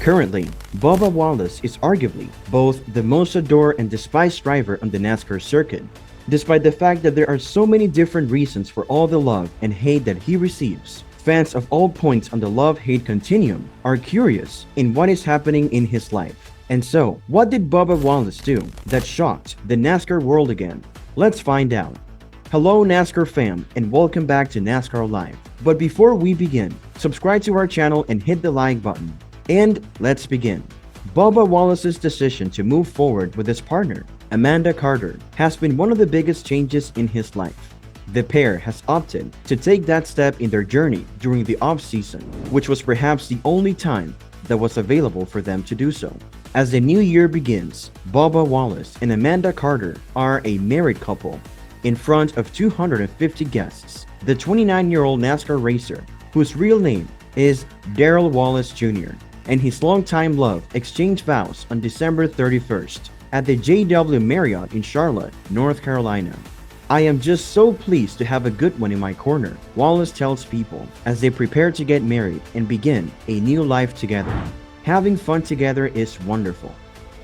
Currently, Bubba Wallace is arguably both the most adored and despised driver on the NASCAR circuit, despite the fact that there are so many different reasons for all the love and hate that he receives. Fans of all points on the love-hate continuum are curious in what is happening in his life. And so, what did Bubba Wallace do that shocked the NASCAR world again? Let's find out. Hello NASCAR fam, and welcome back to NASCAR Live. But before we begin, subscribe to our channel and hit the like button. And let's begin. Bubba Wallace's decision to move forward with his partner, Amanda Carter, has been one of the biggest changes in his life. The pair has opted to take that step in their journey during the off-season, which was perhaps the only time that was available for them to do so. As the new year begins, Bubba Wallace and Amanda Carter are a married couple. In front of 250 guests, the 29-year-old NASCAR racer, whose real name is Darrell Wallace Jr., and his longtime love exchanged vows on December 31st at the JW Marriott in Charlotte, North Carolina. "I am just so pleased to have a good one in my corner," Wallace tells people as they prepare to get married and begin a new life together. "Having fun together is wonderful."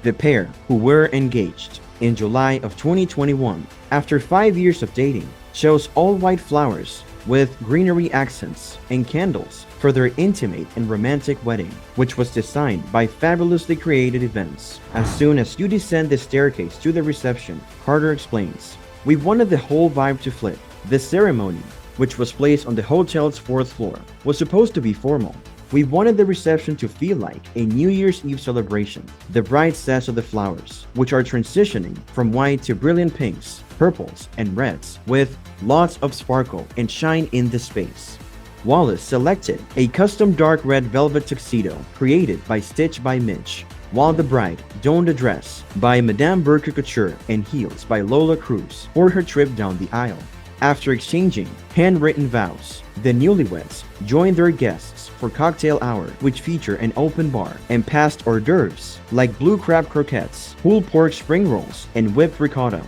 The pair, who were engaged in July of 2021, after 5 years of dating, chose all-white flowers with greenery accents and candles for their intimate and romantic wedding, which was designed by fabulously created events. "As soon as you descend the staircase to the reception," Carter explains, "we wanted the whole vibe to flip. The ceremony, which was placed on the hotel's 4th floor, was supposed to be formal. We wanted the reception to feel like a New Year's Eve celebration." The bride says of the flowers, which are transitioning from white to brilliant pinks, purples, and reds, with lots of sparkle and shine in the space. Wallace selected a custom dark red velvet tuxedo created by Stitch by Mitch, while the bride donned a dress by Madame Berger Couture and heels by Lola Cruz for her trip down the aisle. After exchanging handwritten vows, the newlyweds joined their guests for cocktail hour, which feature an open bar and passed hors d'oeuvres like blue crab croquettes, pulled pork spring rolls, and whipped ricotta.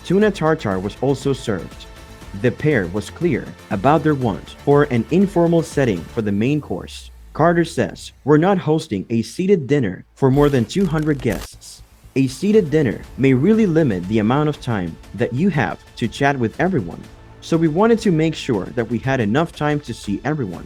Tuna tartare was also served. The pair was clear about their want for an informal setting for the main course. Carter says, "We're not hosting a seated dinner for more than 200 guests. A seated dinner may really limit the amount of time that you have to chat with everyone. So we wanted to make sure that we had enough time to see everyone."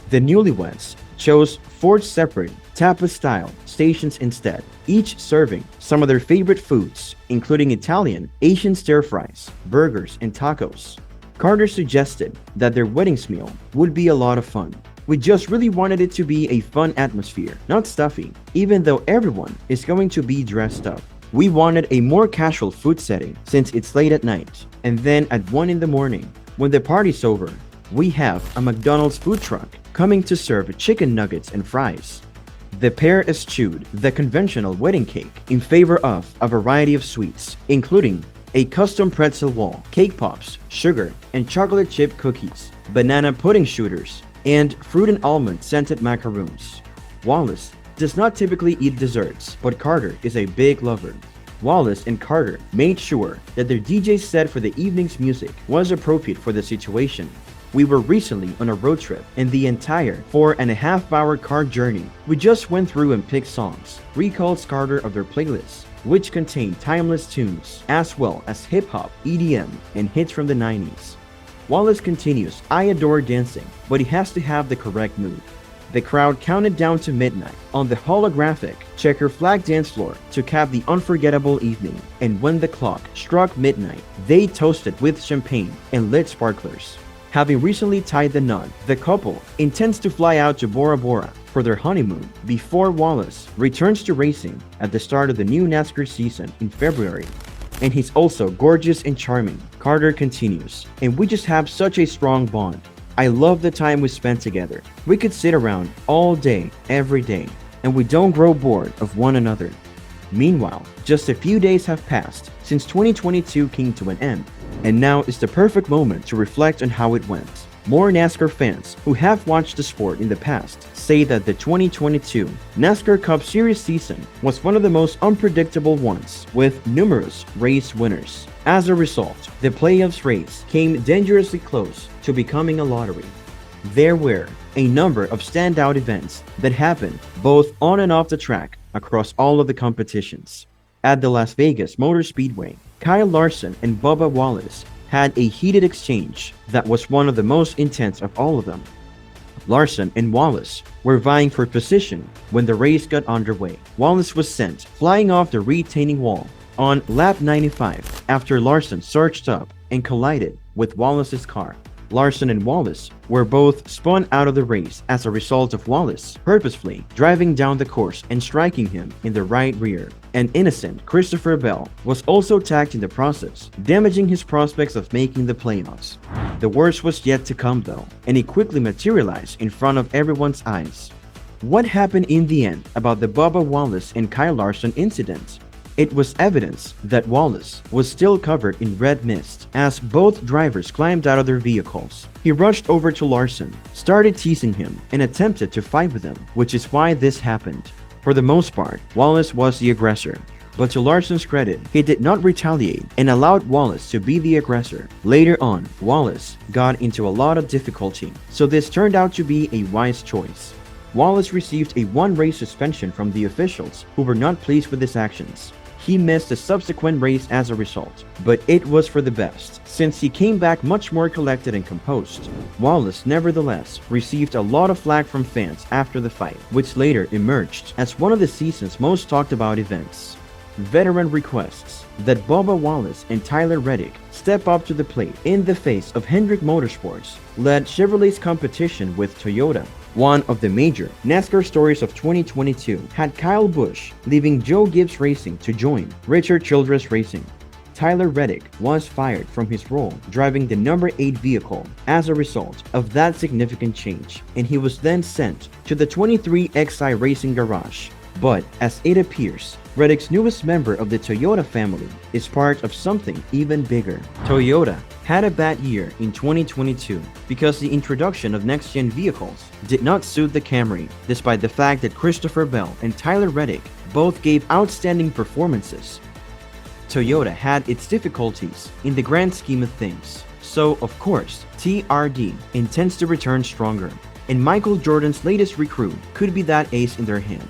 The newlyweds chose 4 separate tapas-style stations instead, each serving some of their favorite foods, including Italian, Asian stir-fries, burgers, and tacos. Carter suggested that their weddings meal would be a lot of fun. "We just really wanted it to be a fun atmosphere, not stuffy, even though everyone is going to be dressed up. We wanted a more casual food setting since it's late at night. And then at 1 in the morning, when the party's over, we have a McDonald's food truck coming to serve chicken nuggets and fries." The pair eschewed the conventional wedding cake in favor of a variety of sweets, including a custom pretzel wall, cake pops, sugar and chocolate chip cookies, banana pudding shooters, and fruit and almond scented macaroons. Wallace does not typically eat desserts, but Carter is a big lover. Wallace and Carter made sure that their DJ set for the evening's music was appropriate for the situation. "We were recently on a road trip, and the entire 4.5-hour car journey, we just went through and picked songs," recalls Carter of their playlists, which contain timeless tunes, as well as hip-hop, EDM, and hits from the 90s. Wallace continues, "I adore dancing, but he has to have the correct mood." The crowd counted down to midnight on the holographic checker flag dance floor to cap the unforgettable evening, and when the clock struck midnight, they toasted with champagne and lit sparklers. Having recently tied the knot, the couple intends to fly out to Bora Bora for their honeymoon before Wallace returns to racing at the start of the new NASCAR season in February. "And he's also gorgeous and charming," Carter continues, "and we just have such a strong bond. I love the time we spent together. We could sit around all day, every day, and we don't grow bored of one another." Meanwhile, just a few days have passed since 2022 came to an end, and now is the perfect moment to reflect on how it went. More NASCAR fans who have watched the sport in the past say that the 2022 NASCAR Cup Series season was one of the most unpredictable ones, with numerous race winners. As a result, the playoffs race came dangerously close to becoming a lottery. There were a number of standout events that happened both on and off the track across all of the competitions. At the Las Vegas Motor Speedway, Kyle Larson and Bubba Wallace had a heated exchange that was one of the most intense of all of them. Larson and Wallace were vying for position when the race got underway. Wallace was sent flying off the retaining wall on lap 95 after Larson surged up and collided with Wallace's car. Larson and Wallace were both spun out of the race as a result of Wallace purposefully driving down the course and striking him in the right rear. An innocent Christopher Bell was also tagged in the process, damaging his prospects of making the playoffs. The worst was yet to come though, and it quickly materialized in front of everyone's eyes. What happened in the end about the Bubba Wallace and Kyle Larson incident? It was evidence that Wallace was still covered in red mist as both drivers climbed out of their vehicles. He rushed over to Larson, started teasing him, and attempted to fight with him, which is why this happened. For the most part, Wallace was the aggressor. But to Larson's credit, he did not retaliate and allowed Wallace to be the aggressor. Later on, Wallace got into a lot of difficulty, so this turned out to be a wise choice. Wallace received a one-race suspension from the officials who were not pleased with his actions. He missed a subsequent race as a result, but it was for the best, since he came back much more collected and composed. Wallace nevertheless received a lot of flack from fans after the fight, which later emerged as one of the season's most talked about events. Veteran requests that Bubba Wallace and Tyler Reddick step up to the plate in the face of Hendrick Motorsports led Chevrolet's competition with Toyota. One of the major NASCAR stories of 2022 had Kyle Busch leaving Joe Gibbs Racing to join Richard Childress Racing. Tyler Reddick was fired from his role driving the number 8 vehicle as a result of that significant change, and he was then sent to the 23XI Racing Garage. But as it appears, Reddick's newest member of the Toyota family is part of something even bigger. Toyota had a bad year in 2022 because the introduction of next-gen vehicles did not suit the Camry, despite the fact that Christopher Bell and Tyler Reddick both gave outstanding performances. Toyota had its difficulties in the grand scheme of things, so of course, TRD intends to return stronger, and Michael Jordan's latest recruit could be that ace in their hand.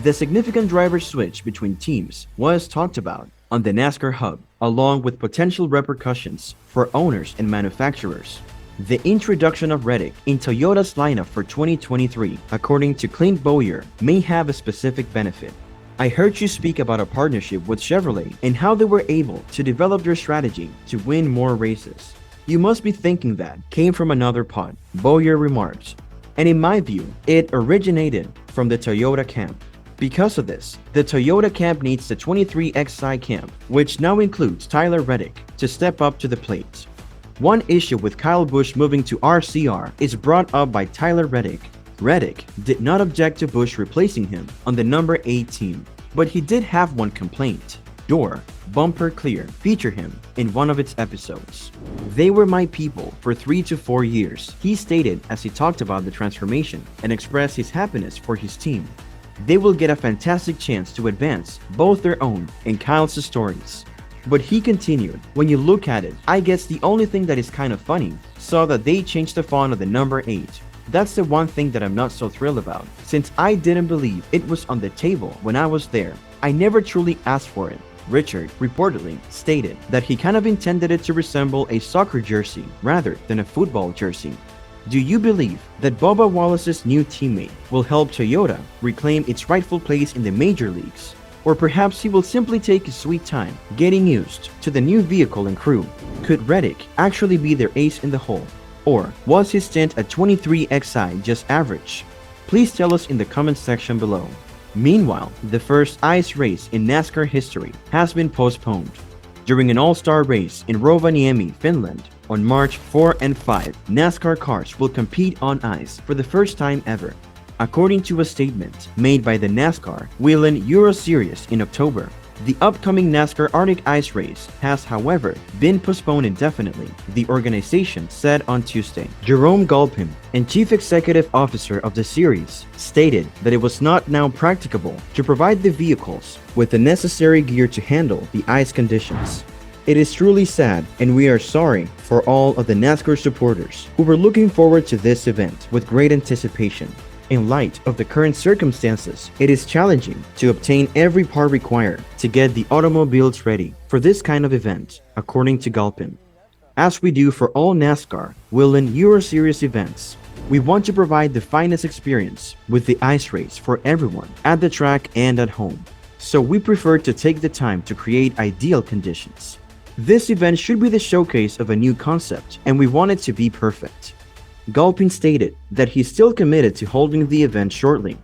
The significant driver switch between teams was talked about on the NASCAR Hub, along with potential repercussions for owners and manufacturers. The introduction of Reddick in Toyota's lineup for 2023, according to Clint Bowyer, may have a specific benefit. I heard you speak about a partnership with Chevrolet and how they were able to develop their strategy to win more races. You must be thinking that came from another pod, Bowyer remarks. And in my view, it originated from the Toyota camp. Because of this, the Toyota camp needs the 23XI camp, which now includes Tyler Reddick, to step up to the plate. One issue with Kyle Busch moving to RCR is brought up by Tyler Reddick. Reddick did not object to Busch replacing him on the number 8 team, but he did have one complaint. Door Bumper Clear featured him in one of its episodes. They were my people for 3 to 4 years, he stated as he talked about the transformation and expressed his happiness for his team. They will get a fantastic chance to advance both their own and Kyle's stories. But he continued, when you look at it, I guess the only thing that is kind of funny, saw that they changed the font of the number 8. That's the one thing that I'm not so thrilled about, since I didn't believe it was on the table when I was there. I never truly asked for it. Richard reportedly stated that he kind of intended it to resemble a soccer jersey rather than a football jersey. Do you believe that Bubba Wallace's new teammate will help Toyota reclaim its rightful place in the major leagues? Or perhaps he will simply take his sweet time getting used to the new vehicle and crew? Could Reddick actually be their ace in the hole? Or was his stint at 23XI just average? Please tell us in the comment section below. Meanwhile, the first ice race in NASCAR history has been postponed. During an all-star race in Rovaniemi, Finland, on March 4 and 5, NASCAR cars will compete on ice for the first time ever. According to a statement made by the NASCAR Whelen Euro Series in October, the upcoming NASCAR Arctic Ice Race has, however, been postponed indefinitely, the organization said on Tuesday. Jerome Galpin, and Chief Executive Officer of the series, stated that it was not now practicable to provide the vehicles with the necessary gear to handle the ice conditions. It is truly sad, and we are sorry for all of the NASCAR supporters who were looking forward to this event with great anticipation. In light of the current circumstances, it is challenging to obtain every part required to get the automobiles ready for this kind of event, according to Galpin. As we do for all NASCAR, Whelen Euro Series events, we want to provide the finest experience with the ice race for everyone at the track and at home. So we prefer to take the time to create ideal conditions. This event should be the showcase of a new concept, and we want it to be perfect. Galpin stated that he's still committed to holding the event shortly.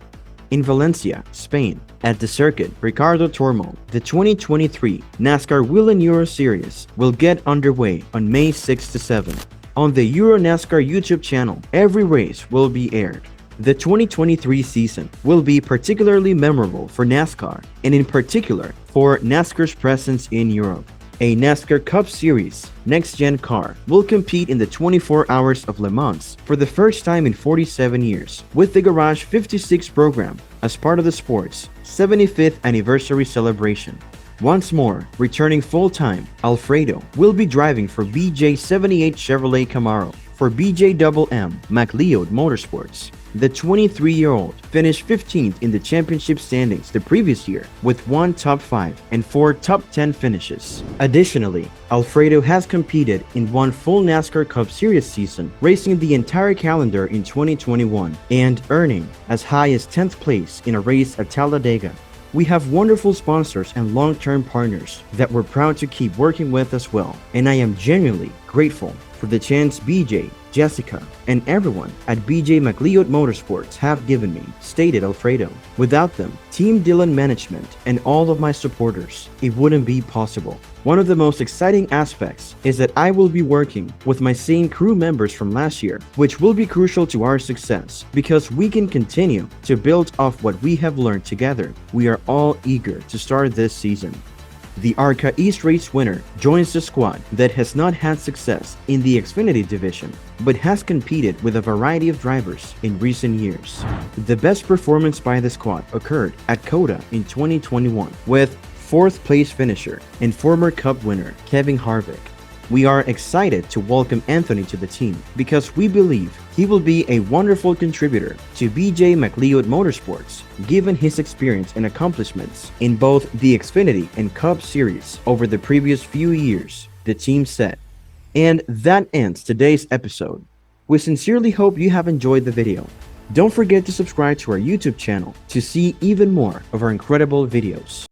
In Valencia, Spain, at the circuit Ricardo Tormo, the 2023 NASCAR Whelen Euro Series will get underway on May 6 to 7. On the Euro NASCAR YouTube channel, every race will be aired. The 2023 season will be particularly memorable for NASCAR, and in particular for NASCAR's presence in Europe. A NASCAR Cup Series next-gen car will compete in the 24 Hours of Le Mans for the first time in 47 years with the Garage 56 program as part of the sport's 75th anniversary celebration. Once more, returning full-time, Alfredo will be driving for BJ78 Chevrolet Camaro for BJM McLeod Motorsports. The 23-year-old finished 15th in the championship standings the previous year with 1 top 5 and 4 top 10 finishes. Additionally, Alfredo has competed in 1 full NASCAR Cup Series season, racing the entire calendar in 2021 and earning as high as 10th place in a race at Talladega. We have wonderful sponsors and long-term partners that we're proud to keep working with as well, and I am genuinely grateful for the chance BJ, Jessica, and everyone at BJ McLeod Motorsports have given me, stated Alfredo. Without them, Team Dillon management, and all of my supporters, it wouldn't be possible. One of the most exciting aspects is that I will be working with my same crew members from last year, which will be crucial to our success because we can continue to build off what we have learned together. We are all eager to start this season. The ARCA East Race winner joins the squad that has not had success in the Xfinity division, but has competed with a variety of drivers in recent years. The best performance by the squad occurred at COTA in 2021 with 4th place finisher and former Cup winner Kevin Harvick. We are excited to welcome Anthony to the team because we believe he will be a wonderful contributor to BJ McLeod Motorsports, given his experience and accomplishments in both the Xfinity and Cup Series over the previous few years, the team said. And that ends today's episode. We sincerely hope you have enjoyed the video. Don't forget to subscribe to our YouTube channel to see even more of our incredible videos.